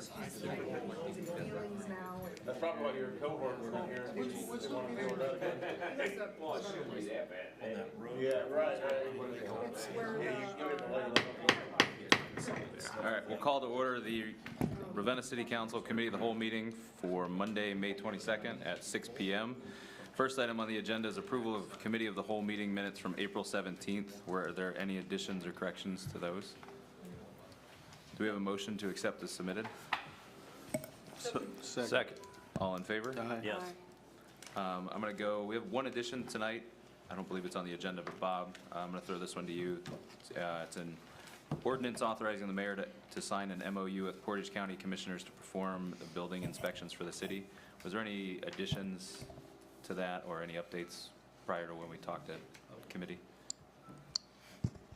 Feelings now. That's probably why your cohort was not here. They want to feel that again. Well, it shouldn't be that bad. On that road. Yeah, right. It's where Yeah, you get the lay All right, we'll call to order the Ravenna City Council Committee of the Whole meeting for Monday, May 22nd at 6 p.m. First item on the agenda is approval of Committee of the Whole meeting minutes from April 17th. Were there any additions or corrections to those? Do we have a motion to accept as submitted? Second. All in favor? Yes. I'm going to go, we have one addition tonight. I don't believe it's on the agenda, but Bob, I'm going to throw this one to you. It's an ordinance authorizing the mayor to sign an MOU with Portage County Commissioners to perform the building inspections for the city. Was there any additions to that or any updates prior to when we talked at committee?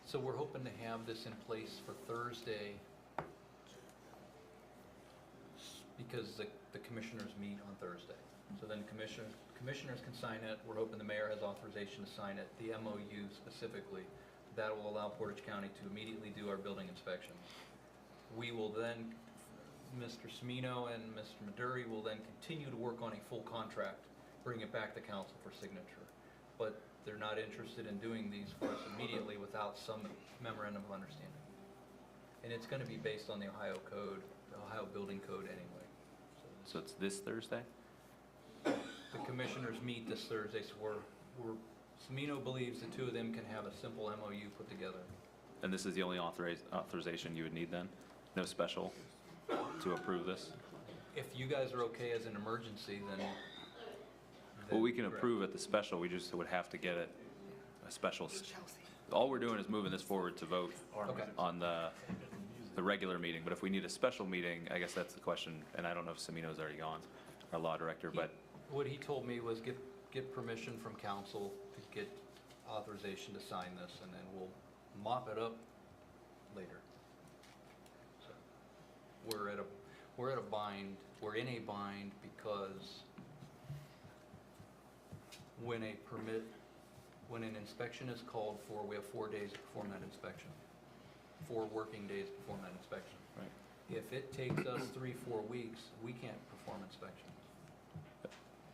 So we're hoping to have this in place for Thursday because the commissioners meet on Thursday. So then commissioners can sign it. We're hoping the mayor has authorization to sign it, the MOU specifically. That will allow Portage County to immediately do our building inspections. We will then, Mr. Cimino and Mr. Maduri will then continue to work on a full contract, bring it back to council for signature. But they're not interested in doing these for us immediately without some memorandum of understanding. And it's going to be based on the Ohio code, the Ohio building code anyway. So it's this Thursday? The commissioners meet this Thursday, so Cimino believes the two of them can have a simple MOU put together. And this is the only authorization you would need then? No special to approve this? If you guys are okay as an emergency, then Well, we can correct. approve at the special, we just would have to get it a special. All we're doing is moving this forward to vote Okay. on the regular meeting, but if we need a special meeting, I guess that's the question, and I don't know if Cimino's already gone, our law director, but What he told me was get permission from council to get authorization to sign this, and then we'll mop it up later. So we're at a bind. We're in a bind because when an inspection is called for, we have 4 days to perform that inspection. 4 working days to perform that inspection. Right. If it takes us 3-4 weeks, we can't perform inspections.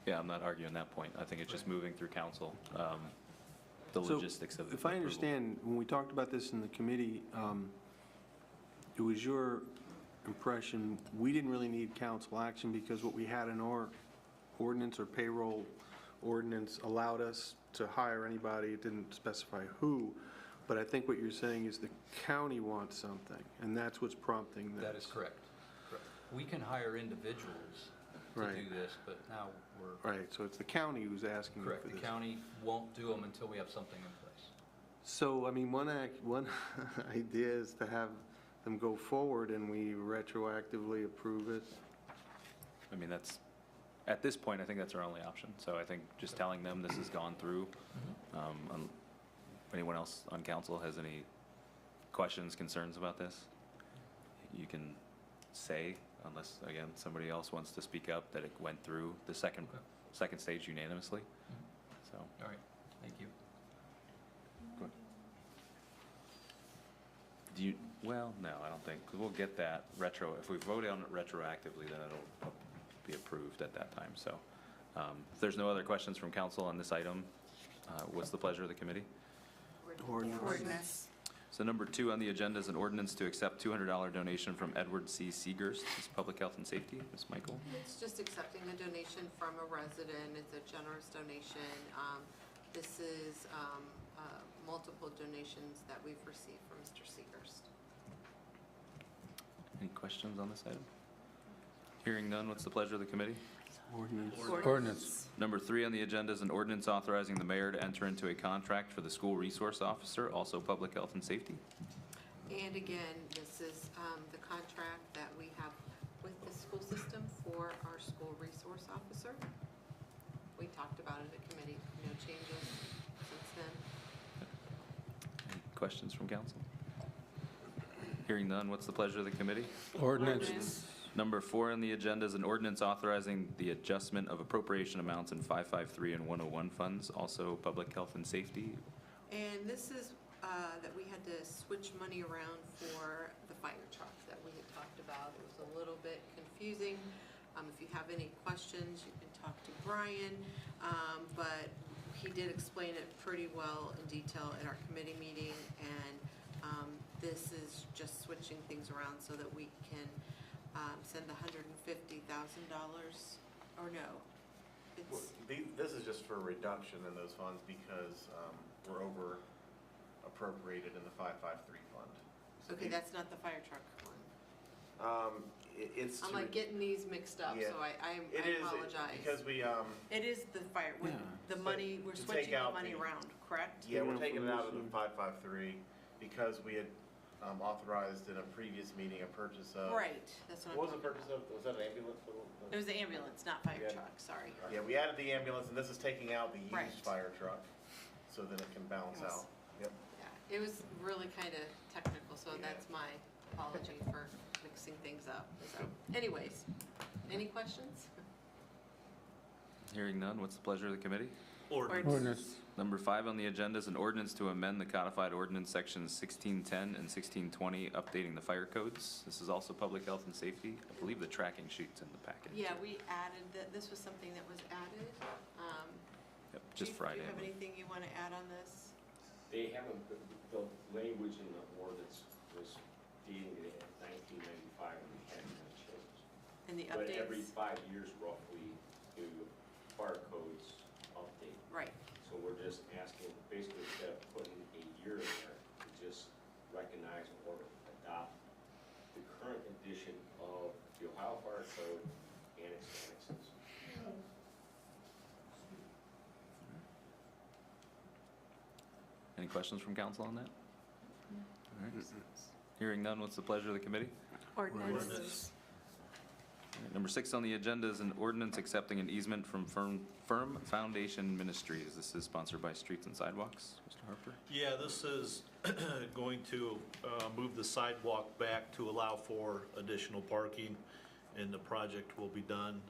yeah, I'm not arguing that point. I think it's just moving through council, the So, logistics of the if I approval. understand, when we talked about this in the committee, it was your impression we didn't really need council action because what we had in our ordinance or payroll ordinance allowed us to hire anybody. It didn't specify who. But I think what you're saying is the county wants something, and that's what's prompting this. That is correct. We can hire individuals to Right. do this, but now we're, Right, so it's the county who's asking for correct, this. the county won't do them until we have something in place. So, I mean, one idea is to have them go forward and we retroactively approve it. I mean, that's, at this point, I think that's our only option. So I think just telling them this has gone through. Anyone else on council has any questions, concerns about this? You can say, unless, again, somebody else wants to speak up, that it went through the second stage unanimously. So, All right, thank you. do you, well, no, I don't think, 'cause we'll get that retro, if we vote on it retroactively, then it'll be approved at that time. So, if there's no other questions from council on this item, what's the pleasure of the committee? Ordinance. So number 2 on the agenda is an ordinance to accept $200 donation from Edward C. Seegers, his Public Health and Safety. Ms. Michael? It's just accepting a donation from a resident. It's a generous donation. This is multiple donations that we've received from Mr. Seegers. Any questions on this item? Hearing none, what's the pleasure of the committee? Ordinance. Number 3 on the agenda is an ordinance authorizing the mayor to enter into a contract for the school resource officer, also Public Health and Safety. And again, this is the contract that we have with the school system for our school resource officer. We talked about it at committee, no changes since then. Any questions from council? Hearing none, what's the pleasure of the committee? Ordinance. Number 4 on the agenda is an ordinance authorizing the adjustment of appropriation amounts in 553 and 101 funds, also Public Health and Safety. And this is that we had to switch money around for the fire truck that we had talked about. It was a little bit If you have any questions, you can talk to Brian, but he did explain it pretty well in detail at our committee meeting, and this is just switching things around so that we can send the $150,000, or no? Well, It's, this is just for a reduction in those funds because we're over appropriated in the 553 fund. So okay, the- that's not the fire truck one. It's. I'm to like re- getting these mixed up, Yeah. so I It is, apologize. because we, It is the fire, with Yeah. the money, we're To take switching the out money the- around, correct? yeah, we're Yeah, taking it out of the from 553 because we had authorized in a previous meeting a purchase of. Right, that's what What was I'm the talking purchase of? Was that an ambulance? It was the ambulance, not fire Yeah. truck, sorry. Yeah, we added the ambulance and this is taking out the Right. used fire truck so that it can balance Yes. out. Yep. Yeah, it was really kind of technical, so that's my apology for mixing things up. So, anyways, any questions? Hearing none, what's the pleasure of the committee? Ordinance. Number 5 on the agenda is an ordinance to amend the codified ordinance sections 1610 and 1620, updating the fire codes. This is also public health and safety. I believe the tracking sheet's in the package. Yeah, we added, this was something that was added. Yep, just Chief, Friday. do you have anything you want to add on this? They haven't, the language in the ordinance was dating it at 1995 and it hadn't been changed. And the But every updates? 5 years roughly, the fire codes update. Right, So we're just asking, basically instead of putting a year in there, to just recognize or adopt the current edition of the Ohio Fire Code and its annexes. Any questions from council on that? All right. Hearing none, what's the pleasure of the committee? Ordinance. All right, Number 6 on the agenda is an ordinance accepting an easement from Firm Foundation Ministries. This is sponsored by Streets and Sidewalks. Mr. Harper? Yeah, this is going to move the sidewalk back to allow for additional parking, and the project will be done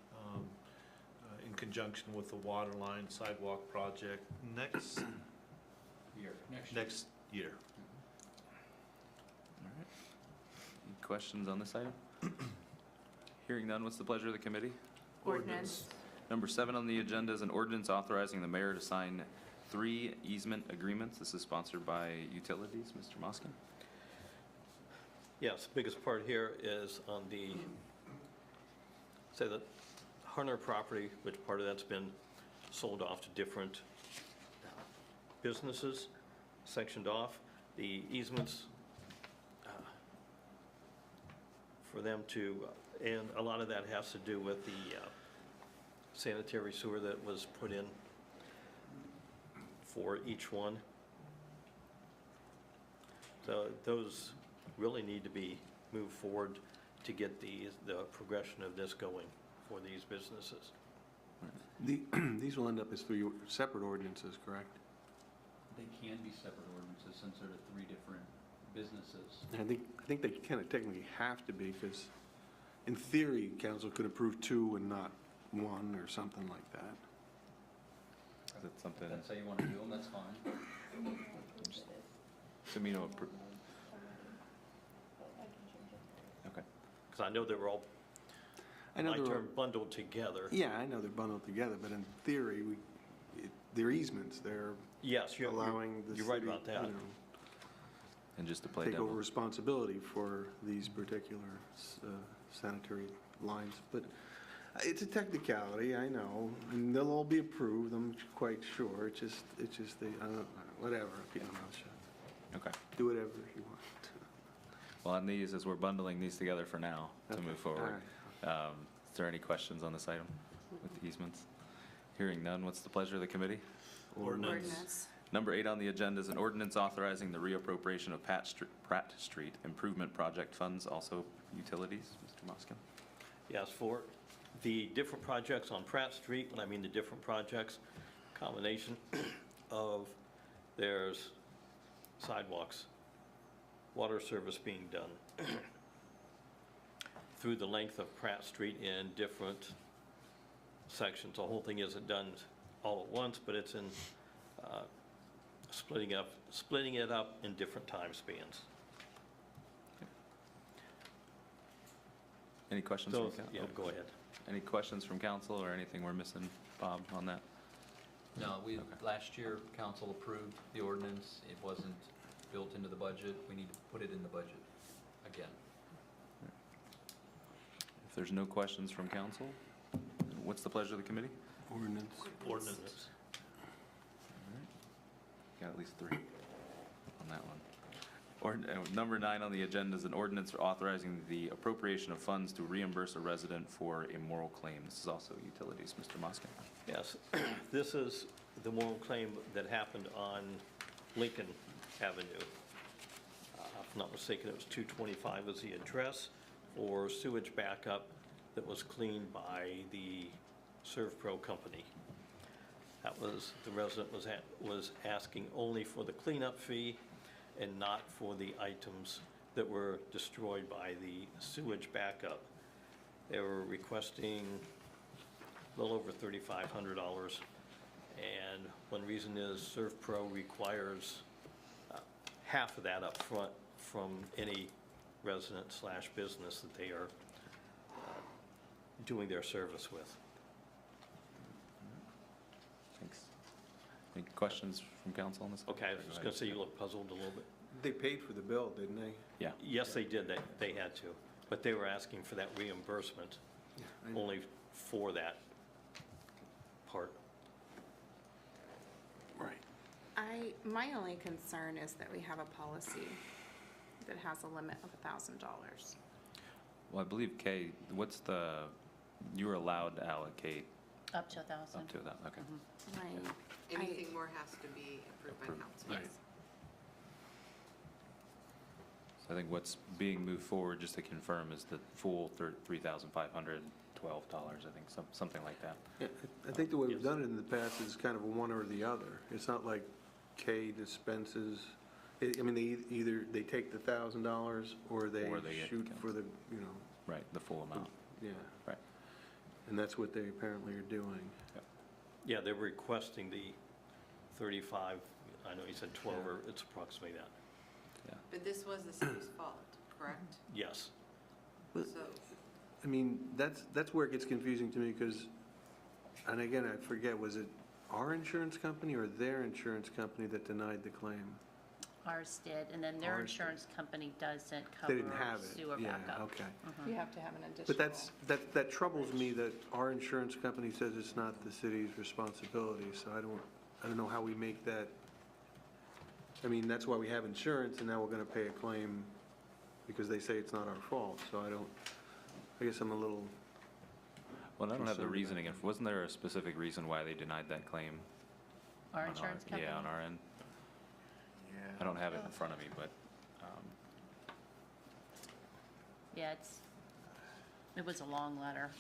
in conjunction with the water line sidewalk project next year. All right. Any questions on this item? Hearing none, what's the pleasure of the committee? Ordinance. Number 7 on the agenda is an ordinance authorizing the mayor to sign 3 easement agreements. This is sponsored by Utilities. Mr. Moskin? Yes, the biggest part here is on the, say, the Harner property, which part of that's been sold off to different businesses, sectioned off. The easements for them to, and a lot of that has to do with the sanitary sewer that was put in for each one. So those really need to be moved forward to get the progression of this going for these businesses. These will end up as 3 separate ordinances, correct? They can be separate ordinances since they're 3 different businesses. I think they kind of technically have to be, because in theory, council could approve 2 and not 1 or something like that. Is that something? If that's how you want to do them, that's fine. Semino approved. Okay. Because I know they were all, I know my they're all- term, bundled together. Yeah, I know they're bundled together, but in theory, they're easements, they're Yes, you're allowing the you're right city, about that. you know, And just to play take over devil. responsibility for these particular sanitary lines. But it's a technicality, I know, and they'll all be approved, I'm quite sure. It's just whatever, keep my mouth shut. Okay. Do whatever you want. Well, on these, as we're bundling these together for now to Okay, move forward. all Is there any questions on this item with the easements? Hearing none, what's the pleasure of the committee? Ordinance. Number 8 on the agenda is an ordinance authorizing the reappropriation of Pratt Street Improvement Project funds, also utilities. Mr. Moskin? Yes, for the different projects on Pratt Street, when I mean the different projects, combination of, there's sidewalks, water service being done through the length of Pratt Street in different sections. The whole thing isn't done all at once, but it's in splitting it up in different time spans. Any questions? So, from yeah, council? go ahead. Any questions from council or anything we're missing, Bob, on that? No, Okay. last year, council approved the ordinance. It wasn't built into the budget. We need to put it in the budget again. If there's no questions from council, what's the pleasure of the committee? Ordinance. Ordinance. Got at least 3 on that one. Number 9 on the agenda is an ordinance authorizing the appropriation of funds to reimburse a resident for a moral claim. This is also utilities. Mr. Moskin. Yes, this is the moral claim that happened on Lincoln Avenue. If I'm not mistaken, it was 225 was the address for sewage backup that was cleaned by the ServPro company. That was, the resident was asking only for the cleanup fee and not for the items that were destroyed by the sewage backup. They were requesting a little over $3,500. And one reason is ServPro requires half of that up front from any resident / business that they are doing their service with. Thanks. Any questions from council on this? Okay, I was just going to say you look puzzled a little bit. They paid for the bill, didn't they? Yeah. Yes, they did, they had to, but they were asking for that reimbursement only for that part. Right. My only concern is that we have a policy that has a limit of $1,000. Well, I believe, Kay, you were allowed to allocate Up to 1,000. up to that, okay. Anything more has to be approved by council. Yes. So I think what's being moved forward, just to confirm, is the full $3,512, I think, something like that. Yeah, I think the way we've done it in the past is kind of a one or the other. It's not like K dispenses, I mean, they take the $1,000 or they Or they get shoot counts. for the, Right, the full amount. yeah. Right. And that's what they apparently are doing. Yeah, they're requesting the 35, I know you said 12, or it's approximately that. But this was the city's fault, correct? Yes. But- So, I mean, that's where it gets confusing to me because, and again, I forget, was it our insurance company or their insurance company that denied the claim? Ours did, and then their Ours did. insurance company doesn't They didn't cover have it. sewer Yeah, backup. okay. You have to have an additional. But that troubles me that our insurance company says it's not the city's responsibility, so I don't know how we make that. I mean, that's why we have insurance, and now we're gonna pay a claim because they say it's not our fault, so I guess I'm a little, Well, I don't have the Concerned reasoning. Wasn't there a specific reason why they denied that claim? Our on insurance company? Yeah, on our end. Yeah. I don't have it in front of me, but, Yeah, it was a long letter.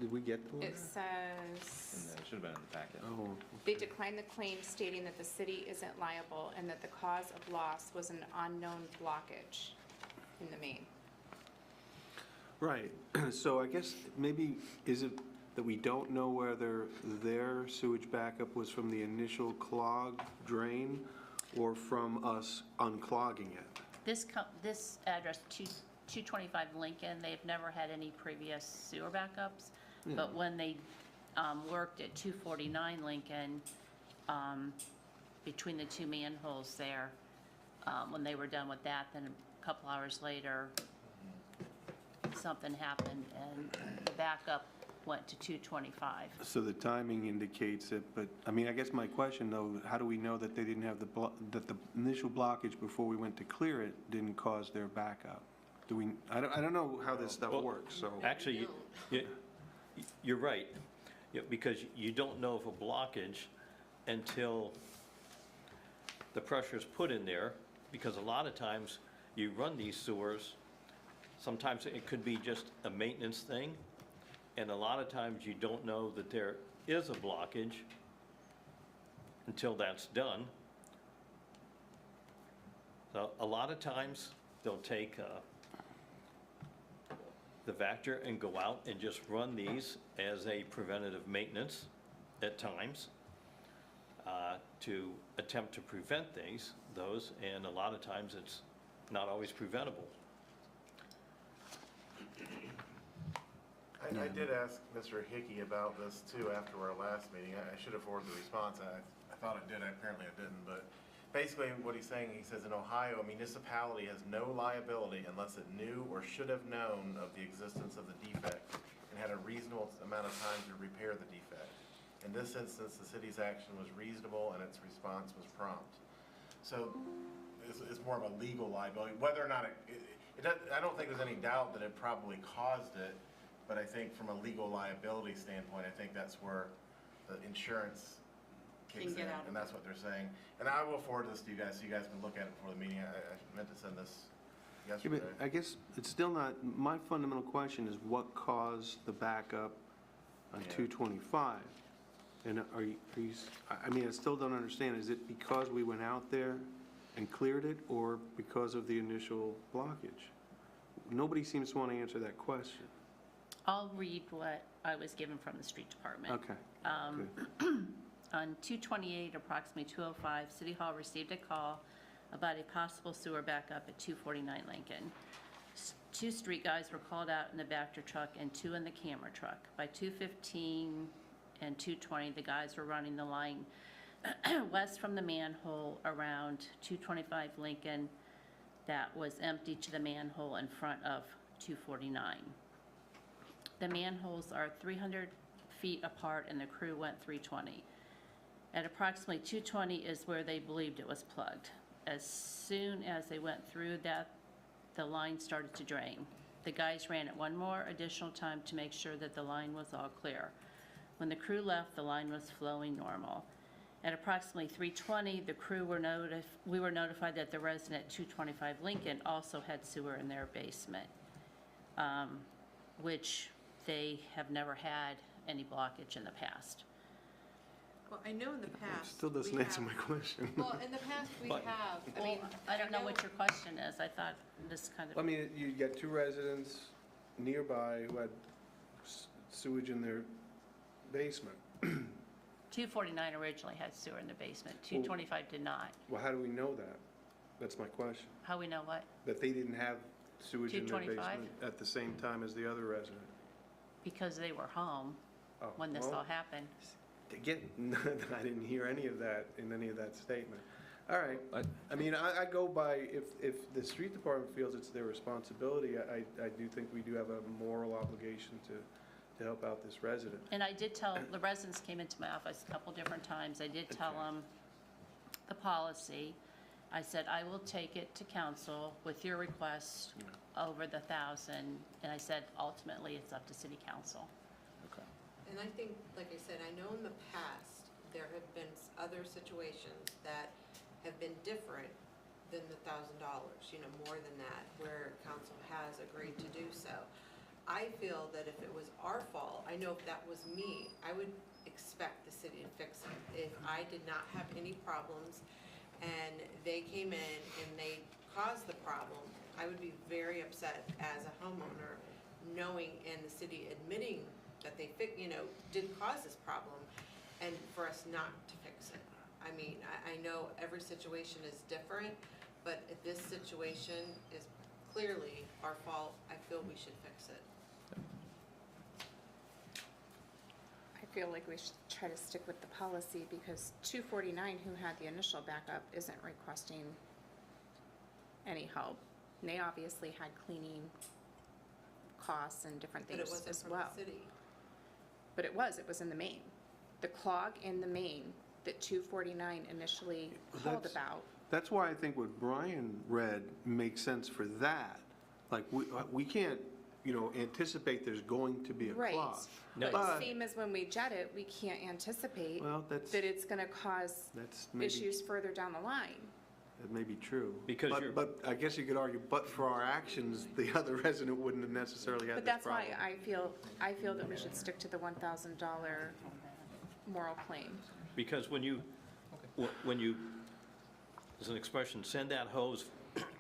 did we get the letter? It says, it should have been in the packet. Oh, they declined the claim stating that the city isn't liable and that the cause of loss was an unknown blockage in the main. right. So I guess maybe, is it that we don't know whether their sewage backup was from the initial clogged drain or from us unclogging it? This address, 225 Lincoln, they've never had any previous sewer backups. But when they worked at 249 Lincoln, between the two manholes there, when they were done with that, then a couple hours later, something happened and the backup went to 225. So the timing indicates it, but, I mean, I guess my question though, how do we know that they didn't have that the initial blockage before we went to clear it didn't cause their backup? I don't know how this stuff Well, works, so. Actually, you're right, because you don't know of a blockage until the pressure's put in there, because a lot of times you run these sewers, sometimes it could be just a maintenance thing, and a lot of times you don't know that there is a blockage until that's done. So a lot of times, they'll take the Vactor and go out and just run these as a preventative maintenance at times to attempt to prevent those, and a lot of times it's not always preventable. I did ask Mr. Hickey about this too after our last meeting. I should have forwarded the response. I thought I did, apparently I didn't, but basically what he's saying, he says in Ohio, a municipality has no liability unless it knew or should have known of the existence of the defect and had a reasonable amount of time to repair the defect. In this instance, the city's action was reasonable and its response was prompt. So it's more of a legal liability, whether or not I don't think there's any doubt that it probably caused it, but I think from a legal liability standpoint, I think that's where the insurance kicks in, get out of and that's what they're saying. And I will forward this to you guys so you guys can look at it before the meeting. I meant to send this Yeah, yesterday. but I guess it's still not, my fundamental question is what caused the backup on Yeah. 225? And are you, I mean, I still don't understand, is it because we went out there and cleared it, or because of the initial blockage? Nobody seems to want to answer that question. I'll read what I was given from the street department. Okay. Good. On 228, approximately 2:05, City Hall received a call about a possible sewer backup at 249 Lincoln. Two street guys were called out in the Vector truck and two in the camera truck. By 2:15 and 2:20, the guys were running the line west from the manhole around 225 Lincoln that was empty to the manhole in front of 249. The manholes are 300 feet apart and the crew went 320. At approximately 220 is where they believed it was plugged. As soon as they went through that, the line started to drain. The guys ran it one more additional time to make sure that the line was all clear. When the crew left, the line was flowing normal. At approximately 3:20, the crew we were notified that the resident at 225 Lincoln also had sewer in their basement, which they have never had any blockage in the past. Well, I know in the past. Still doesn't we answer have- my question. Well, in the past, we But- have, I mean. Well, I don't know what your question is. I thought this kind I of, mean, you get two residents nearby who had sewage in their basement. 249 originally had sewer in the basement, 225 did not. Well, how do we know that? That's my question. How we know what? That they didn't have sewage in their 225? basement at the same time as the other resident? Because they were home Oh, when this well, all happened. Again, I didn't hear any of that in any of that statement. All right, I- I mean, I go by, if the street department feels it's their responsibility, I do think we do have a moral obligation to help out this resident. And I did tell, the residents came into my office a couple different times. I did tell Okay. them the policy. I said, I will take it to council with your request over the 1,000. And I said, ultimately, it's up to city council. And I think, like I said, I know in the past, there have been other situations that have been different than the $1,000, more than that, where council has agreed to do so. I feel that if it was our fault, I know if that was me, I would expect the city to fix it. If I did not have any problems and they came in and they caused the problem, I would be very upset as a homeowner, knowing and the city admitting that they did cause this problem, and for us not to fix it. I mean, I know every situation is different, but if this situation is clearly our fault, I feel we should fix it. I feel like we should try to stick with the policy because 249, who had the initial backup, isn't requesting any help. And they obviously had cleaning costs and different But it things wasn't as from well. the city. But it was in the main. The clog in the main that 249 initially called That's- about. That's why I think what Brian read makes sense for that. Like, we can't, anticipate there's going to be a Right. clog. No. But- Same as when we jet it, we can't anticipate Well, that's, that it's going to cause that's maybe, issues further down the line. that may be true. Because But- you're- But I guess you could argue, but for our actions, the other resident wouldn't have necessarily had But this that's problem. why I feel that we should stick to the $1,000 moral claim. Because when you, as an expression, send that hose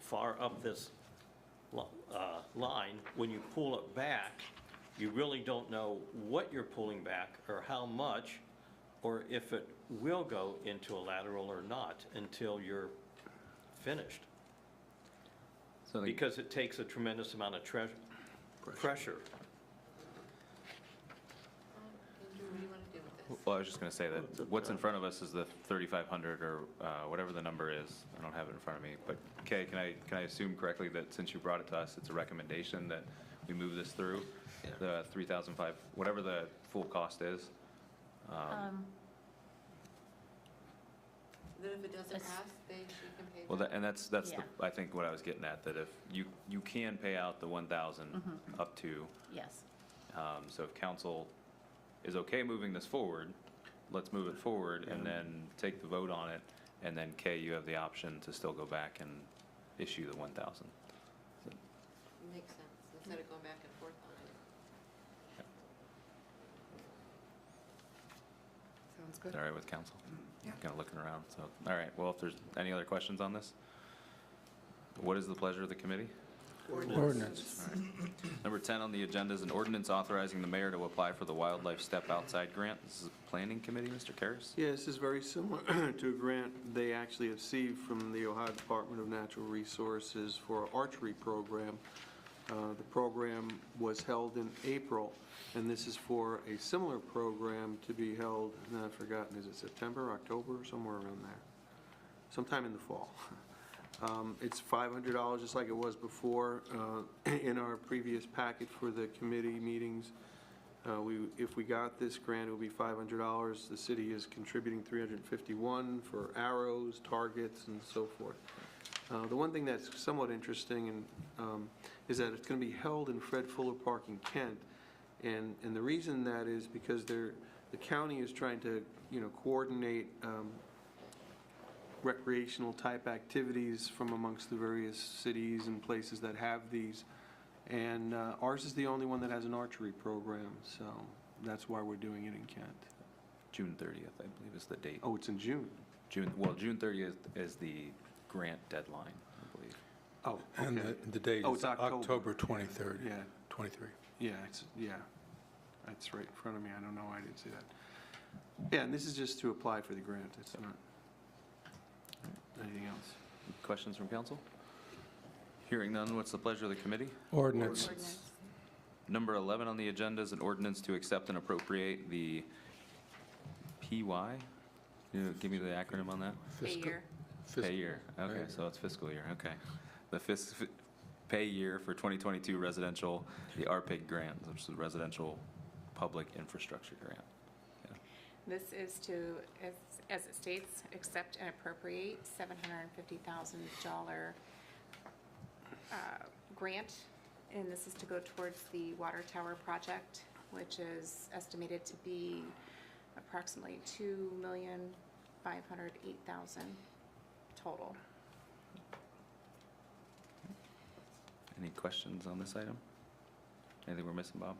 far up this line, when you pull it back, you really don't know what you're pulling back or how much, or if it will go into a lateral or not until you're finished. So I think- Because it takes a tremendous amount of pressure. Well, I was just going to say that what's in front of us is the 3,500 or whatever the number is. I don't have it in front of me. But Kay, can I assume correctly that since you brought it to us, it's a recommendation that we move this through? The 3,500, whatever the full cost is? Then if it doesn't That's- pass, she can pay Well, back. and that's Yeah. I think what I was getting at, that if you can pay out the 1,000 up to, Yes. so if council is okay moving this forward, let's move it forward and then take the vote on it. And then Kay, you have the option to still go back and issue the 1,000. Makes sense, instead of going back and forth on it. Sounds Is good. that all right with council? Yeah. Kind of looking around, so, all right, well, if there's any other questions on this? What is the pleasure of the committee? Ordinance. All right. Number 10 on the agenda is an ordinance authorizing the mayor to apply for the Wildlife Step Outside Grant. This is a planning committee, Mr. Karas? Yeah, this is very similar to a grant they actually have received from the Ohio Department of Natural Resources for an archery program. The program was held in April, and this is for a similar program to be held, and I've forgotten, is it September, October, somewhere around there? Sometime in the fall. It's $500, just like it was before in our previous packet for the committee meetings. If we got this grant, it would be $500. The city is contributing $351 for arrows, targets, and so forth. The one thing that's somewhat interesting is that it's going to be held in Fred Fuller Park in Kent. And the reason that is because the county is trying to, coordinate recreational type activities from amongst the various cities and places that have these. And ours is the only one that has an archery program, so that's why we're doing it in Kent. June 30th, I believe is the date. Oh, it's in June. June 30th is the grant deadline, I believe. Oh, And okay. the date Oh, is it's October. October 23rd, Yeah, 23. yeah, that's right in front of me. I don't know why I didn't see that. Yeah, and this is just to apply for the grant. It's not anything else. Questions from council? Hearing none, what's the pleasure of the committee? Ordinance. Ordinance. Number 11 on the agenda is an ordinance to accept and appropriate the PY? Give me the acronym on that? Pay Fiscal- year. Pay year, okay, so it's fiscal year, okay. The pay year for 2022 residential, the RPIG grant, which is the Residential Public Infrastructure Grant. This is to, as it states, accept and appropriate $750,000 grant, and this is to go towards the water tower project, which is estimated to be approximately $2,508,000 total. Any questions on this item? Anything we're missing, Bob?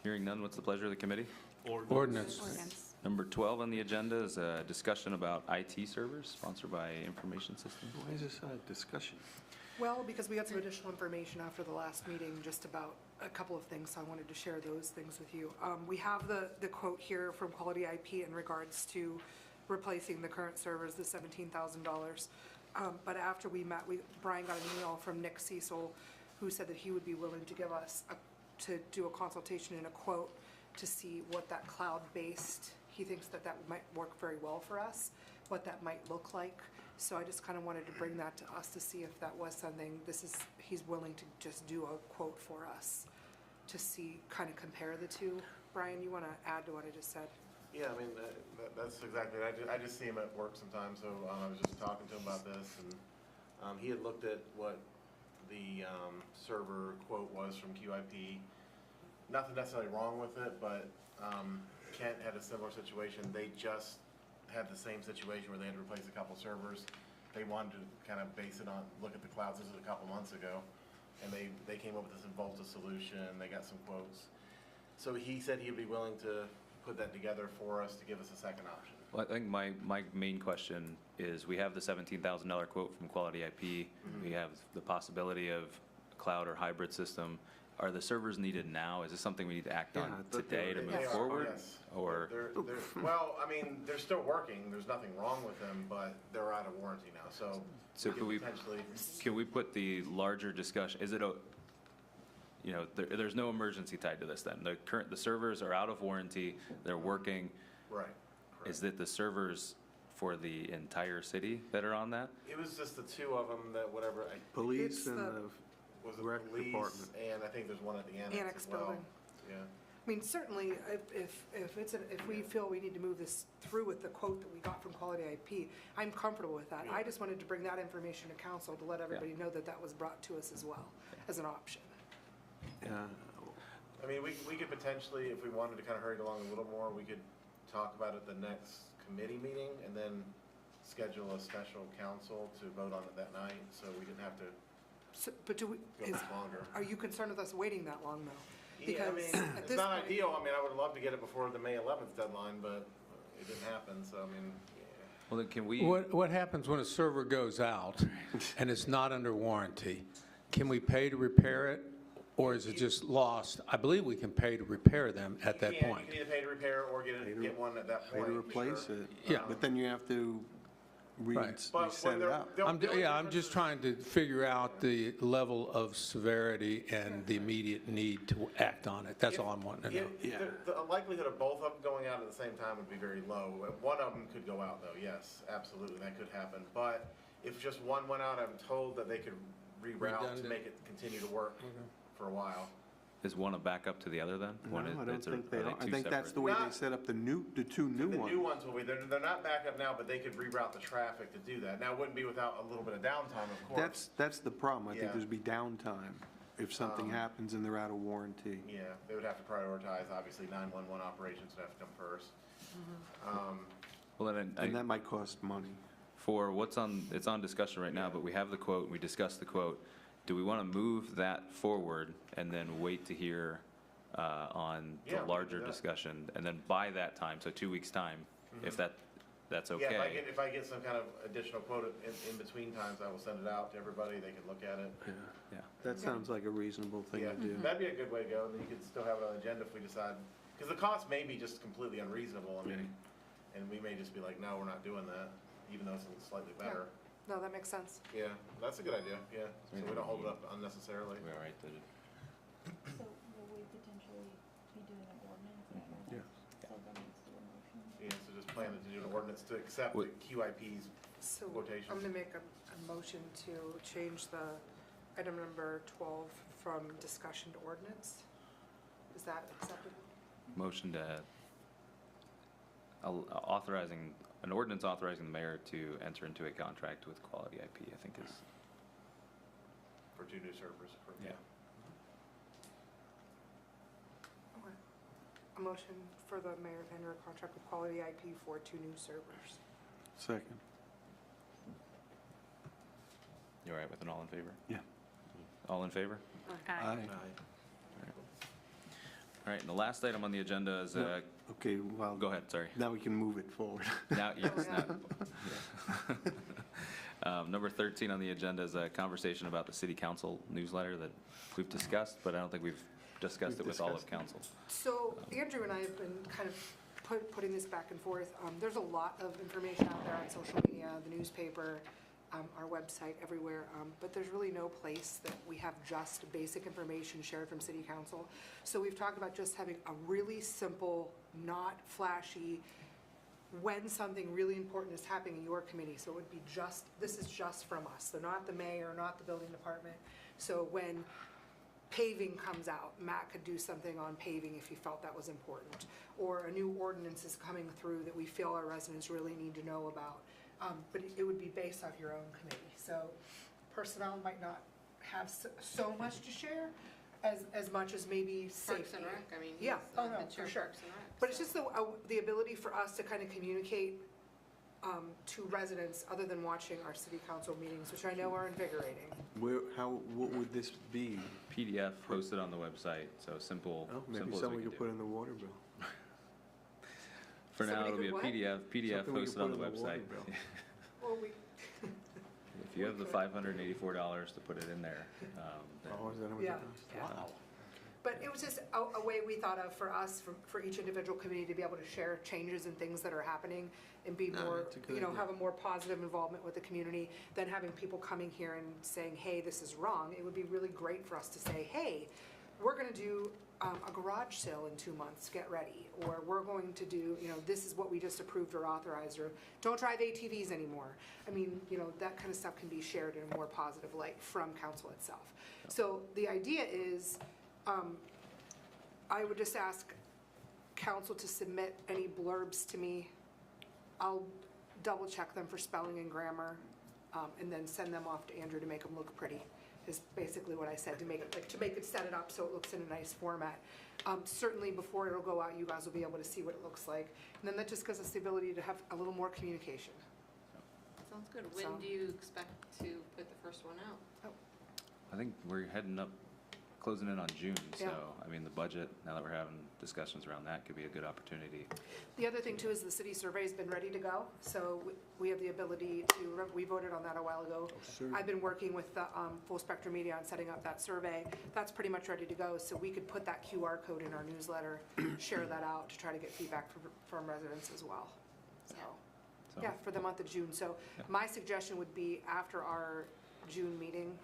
Hearing none, what's the pleasure of the committee? Ordinance. Ordinance. Number 12 on the agenda is a discussion about IT servers, sponsored by Information Systems. Why is this a discussion? Well, because we got some additional information after the last meeting, just about a couple of things, so I wanted to share those things with you. We have the quote here from Quality IP in regards to replacing the current servers, the $17,000. But after we met, Brian got an email from Nick Cecil, who said that he would be willing to give us, to do a consultation and a quote to see what that cloud-based, he thinks that might work very well for us, what that might look like. So I just kind of wanted to bring that to us to see if that was something, he's willing to just do a quote for us to see, kind of compare the two. Brian, you want to add to what I just said? Yeah, I mean, that's exactly it. I just see him at work sometimes, so I was just talking to him about this, and he had looked at what the server quote was from QIP. Nothing necessarily wrong with it, but Kent had a similar situation. They just had the same situation where they had to replace a couple servers. They wanted to kind of base it on, look at the clouds. This was a couple months ago, and they came up with this Involta solution. They got some quotes. So he said he'd be willing to put that together for us to give us a second option. Well, I think my main question is, we have the $17,000 quote from Quality IP. We have the possibility of cloud or hybrid system. Are the servers needed now? Is this something we need to act Yeah, on I thought today to they move They are, forward? yes. Or, Well, I mean, they're still working. There's nothing wrong with them, but they're out of warranty now, so So we could we- potentially. can we put the larger discussion, is it, there's no emergency tied to this then. The servers are out of warranty, they're working. Right. Is it the servers for the entire city that are on that? It was just the two of them that whatever, Police It's and the- the was rec it police, department. and I think there's one at the annex Annex as well. building. Yeah. I mean, certainly, if we feel we need to move this through with the quote that we got from Quality IP, I'm comfortable with that. I just wanted to bring that information to council to let everybody know that that was brought to us as well, as an option. Yeah. I mean, we could potentially, if we wanted to kind of hurry it along a little more, we could talk about it the next committee meeting and then schedule a special council to vote on it that night, so we didn't have to So, but do we, go much longer. are you concerned with us waiting that long, though? Yeah, I Because mean, at it's this not point- ideal. I mean, I would love to get it before the May 11th deadline, but it didn't happen, so I mean, yeah. Well, then can we? What happens when a server goes out and it's not under warranty? Can we pay to repair it, or is it just lost? I believe we can pay to repair them at that point. You can either pay to repair or get one at that Or point. to for replace sure. it. Yeah. But then you have to Right. But reset when it they're- up. they'll- the only I'm just difference trying to figure out the level of severity and the immediate need to act on it. That's all I'm wanting to know. The likelihood of both of them going out at the same time would be very low. One of them could go out though, yes, absolutely, that could happen. But if just one went out, I'm told that they could reroute to Redundant. make it continue to work for a while. Is one a backup to the other then? No, I don't think they are. I two think that's the separate? way they Not- set up the two new The ones. new ones will be, they're not back up now, but they could reroute the traffic to do that. Now, it wouldn't be without a little bit of downtime, of course. That's the problem. I think Yeah. there's be downtime if something happens and they're out of warranty. Yeah, they would have to prioritize, obviously 911 operations would have to come first. Well, then, And that might cost money. for it's on discussion right now, but we have the quote, and we discussed the quote. Do we want to move that forward and then wait to hear on Yeah, we the can larger do that. discussion? And then by that time, so 2 weeks' time, if that's Yeah, okay. if I get some kind of additional quote in between times, I will send it out to everybody, they can look at it. Yeah. That sounds like a reasonable thing Yeah, to do. that'd be a good way to go, and then you could still have it on the agenda if we decide, because the cost may be just completely unreasonable, I mean, and we may just be like, no, we're not doing that, even though it's slightly better. No, that makes sense. Yeah, that's a good idea, yeah, so we don't hold it up unnecessarily. We all right to So will we potentially be doing an ordinance? Yeah. So then let's do a motion. Yeah, so just plan to do an ordinance to accept the QIP's So quotations. I'm going to make a motion to change the item number 12 from discussion to ordinance. Is that acceptable? motion to authorizing, an ordinance authorizing the mayor to enter into a contract with Quality IP, I think is, For 2 new servers. Yeah. Okay. A motion for the mayor to enter a contract with Quality IP for 2 new servers. Second. you all right with an all in favor? Yeah. All in favor? Aye. All right, and the last item on the agenda is, No. Okay, well. go ahead, sorry. Now we can move it forward. Now, yes, Oh, now. Number 13 on the agenda is a conversation about the city council newsletter that we've discussed, but I don't think we've discussed it with all of council. So Andrew and I have been kind of putting this back and forth. There's a lot of information out there on social media, the newspaper, our website, everywhere, but there's really no place that we have just basic information shared from city council. So we've talked about just having a really simple, not flashy, when something really important is happening in your committee. So it would be just, this is just from us, so not the mayor, not the building department. So when paving comes out, Matt could do something on paving if he felt that was important. Or a new ordinance is coming through that we feel our residents really need to know about. But it would be based off your own committee. So personnel might not have so much to share as much as maybe safety. Parks and Rec, I mean, Yeah, he's oh the no, chair for of sure. Parks and Rec, But it's so- just the ability for us to kind of communicate to residents other than watching our city council meetings, which I know are invigorating. What would this be? PDF posted on the website, so simple, Oh, maybe simple as something we we can could put do. in the water bill. For now, Somebody it'll be a could what? PDF Something we posted could on the put in the water website. bill. Well, we, If you have the $584 to put it in there, then Oh, is that how much it yeah. costs? Yeah. Wow. But it was just a way we thought of for us, for each individual committee to be able to share changes and things that are happening and be No, more, it's a good idea. have a more positive involvement with the community than having people coming here and saying, hey, this is wrong. It would be really great for us to say, hey, we're gonna do a garage sale in 2 months, get ready. Or we're going to do, this is what we just approved or authorized, or don't drive ATVs anymore. I mean, that kind of stuff can be shared in a more positive light from council itself. So the idea is, I would just ask council to submit any blurbs to me. I'll double check them for spelling and grammar, and then send them off to Andrew to make them look pretty, is basically what I said, to make it set it up so it looks in a nice format. Certainly before it'll go out, you guys will be able to see what it looks like. And then that just gives us the ability to have a little more communication. Sounds good. When So- do you expect to put the first one out? I think we're heading up, closing in on June, so, Yeah. I mean, the budget, now that we're having discussions around that, could be a good opportunity. The other thing too is the city survey's been ready to go, so we have the ability to, we voted on that a while ago. I've been working with the Full Spectrum Media on setting up that survey. That's pretty much ready to go, so we could put that QR code in our newsletter, share that out to try to get feedback from residents as well. So, So- yeah, for the month of June. So my suggestion would be after our June meeting,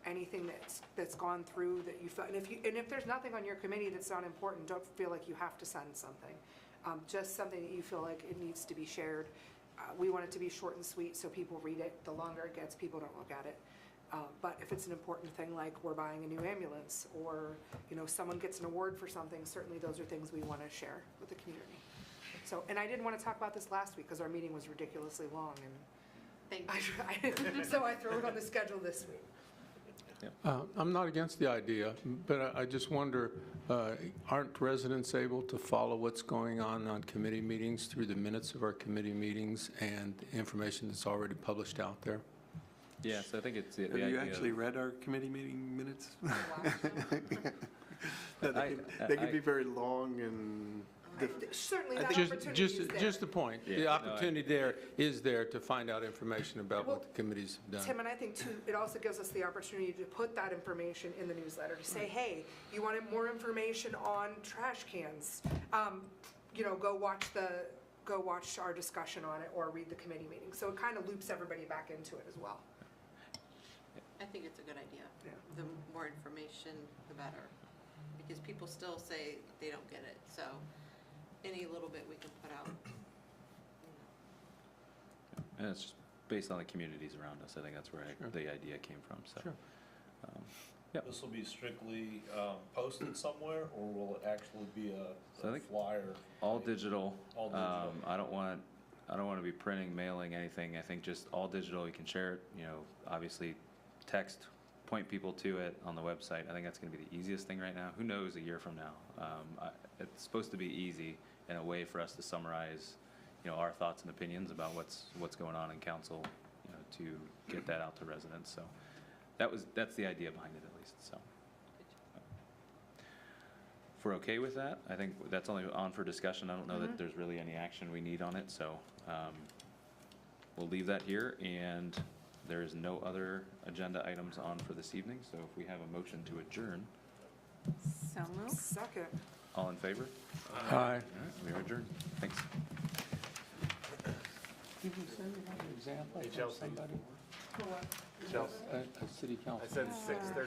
anything that's gone through that you felt, and if there's nothing on your committee that's not important, don't feel like you have to send something. Just something that you feel like it needs to be shared. We want it to be short and sweet so people read it. The longer it gets, people don't look at it. But if it's an important thing like we're buying a new ambulance, or someone gets an award for something, certainly those are things we want to share with the community. So, and I didn't want to talk about this last week because our meeting was ridiculously long, and Thank you. so I threw it on the schedule this week. I'm not against the idea, but I just wonder, aren't residents able to follow what's going on committee meetings through the minutes of our committee meetings and information that's already published out there? Yeah, so I think it's the Have you idea. actually read our committee meeting minutes? I- They can be very long and Certainly that Just, opportunity is there. just the point. Yeah, The no, opportunity there is there to find out information about what the committees have done. Tim, and I think too, it also gives us the opportunity to put that information in the newsletter, to say, hey, you wanted more information on trash cans? Go watch our discussion on it or read the committee meeting. So it kind of loops everybody back into it as well. I think it's a good idea. Yeah. The more information, the better. Because people still say they don't get it, so any little bit we can put out. And it's just based on the communities around us. I think that's where the idea came from, so. Sure. Yep. This will be strictly posted somewhere, or will it actually be So I a think flyer? All digital. All digital. I don't want to be printing, mailing, anything. I think just all digital. You can share it, obviously text, point people to it on the website. I think that's going to be the easiest thing right now. Who knows a year from now? It's supposed to be easy in a way for us to summarize, our thoughts and opinions about what's going on in council, to get that out to residents. So that's the idea behind it, at least. So if we're okay with that, I think that's only on for discussion. I don't know that there's really any action we need on it, so we'll leave that here, and there is no other agenda items on for this evening, so if we have a motion to adjourn, So moved. Second. all in favor? Aye. All right, we are adjourned. Thanks. Did you say you had an example Hey, Chelsea. somebody? Chelsea, A city council? I said 6:30.